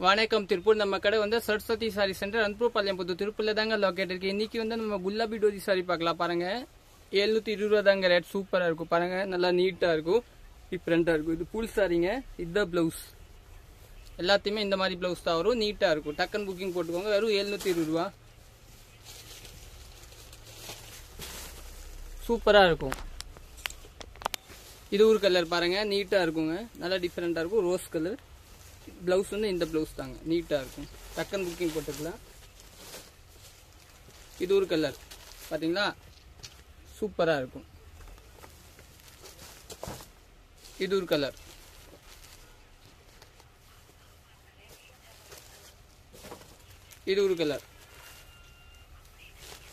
வணக்கம் திருப்பூர். நம்ம கடை வந்து சரஸ்வதி சாரி சென்டர் அன்பூர்பாளையம் புது திருப்பூர்ல தாங்க லொக்கேட் இருக்கு. இன்னைக்கு வந்து நம்ம குலாபி டோரி சாரி பார்க்கலாம். பாருங்க 720 தாங்க ரேட். சூப்பரா இருக்கும் பாருங்க, நல்லா நீட்டா இருக்கும், டிஃப்ரெண்டா இருக்கும். இது ஃபுல் சாரிங்க. இதுதான் பிளவுஸ். எல்லாத்தையுமே இந்த மாதிரி பிளவுஸ் தான் வரும், நீட்டா இருக்கும். டக்கன் புக்கிங் போட்டுக்கோங்க. வெறும் 720 ரூபா. சூப்பரா இருக்கும். இது ஒரு கலர் பாருங்க, நீட்டா இருக்குங்க, நல்லா டிஃப்ரெண்டா இருக்கும். ரோஸ் கலர் பிளவுஸ் வந்து இந்த பிளவுஸ் தாங்க, நீட்டா இருக்கும். டக்கன் புக்கிங் போட்டுக்கலாம். இது ஒரு கலர் பாத்தீங்களா, சூப்பரா இருக்கும். இது ஒரு கலர். இது ஒரு கலர்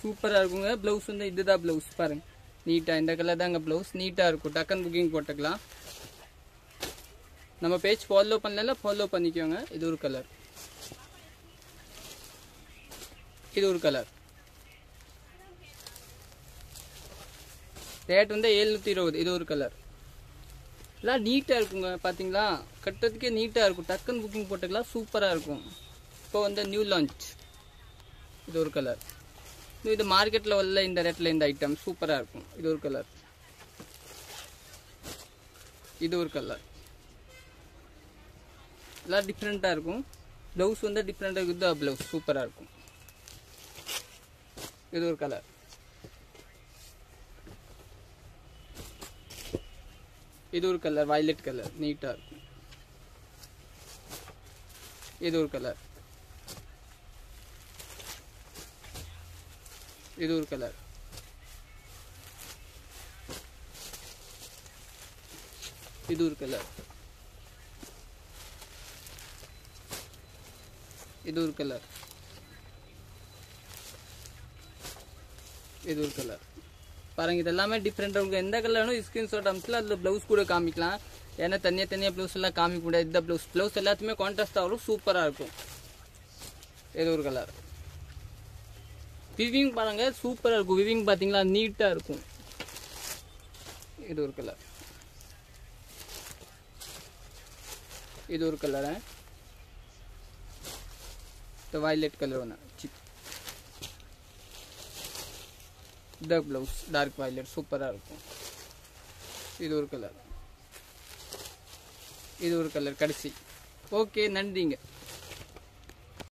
சூப்பரா இருக்குங்க. பிளவுஸ் வந்து இதுதான் பிளவுஸ் பாருங்க, நீட்டா இந்த கலர் தாங்க பிளவுஸ், நீட்டா இருக்கும். டக்கன் புக்கிங் போட்டுக்கலாம். நம்ம பேஜ் ஃபாலோ பண்ணல, ஃபாலோ பண்ணிக்கோங்க. இது ஒரு கலர். இது ஒரு கலர். ரேட் வந்து 720. இது ஒரு கலர். எல்லாம் நீட்டா இருக்குங்க, பாத்தீங்களா, கட்டுறதுக்கே நீட்டா இருக்கும். டக்கன் புக்கிங் போட்டுக்கலாம், சூப்பரா இருக்கும். இப்போ வந்து நியூ லான்ச். இது ஒரு கலர். இது மார்க்கெட்ல உள்ள இந்த ரேட்ல இந்த ஐட்டம் சூப்பரா இருக்கும். இது ஒரு கலர். இது ஒரு கலர். எல்லாம் டிஃப்ரெண்டா இருக்கும். பிளவுஸ் வந்து டிஃப்ரெண்டா இருக்குது. பிளவுஸ் சூப்பரா இருக்கும். இது ஒரு கலர். இது ஒரு கலர், வயலட் கலர், நீட்டா இருக்கும். இது ஒரு கலர். இது ஒரு கலர். இது ஒரு கலர். இது ஒரு கலர். இது ஒரு கலர். பாருங்க, இது எல்லாமே டிஃப்ரெண்டா இருக்கும். எந்த கலர் வேணும் ஸ்கிரீன்ஷாட் அனுப்பிச்சுல, அதுல பிளவுஸ் கூட காமிக்கலாம். ஏன்னா தனியா பிளவுஸ் எல்லாம் காமிக்க கூடாது. இந்த பிளவுஸ் எல்லாத்துமே கான்ட்ராஸ்டா வரும், சூப்பரா இருக்கும். இது ஒரு கலர். விவிங் பாருங்க, சூப்பரா இருக்கும். விவிங் பாத்தீங்களா, நீட்டா இருக்கும். இது ஒரு கலர். இது ஒரு கலர். இந்த வயலட் கலர் ஒன்று. இந்த பிளவுஸ் டார்க் வயலட் சூப்பரா இருக்கும். இது ஒரு கலர். இது ஒரு கலர் கடைசி. ஓகே, நன்றிங்க.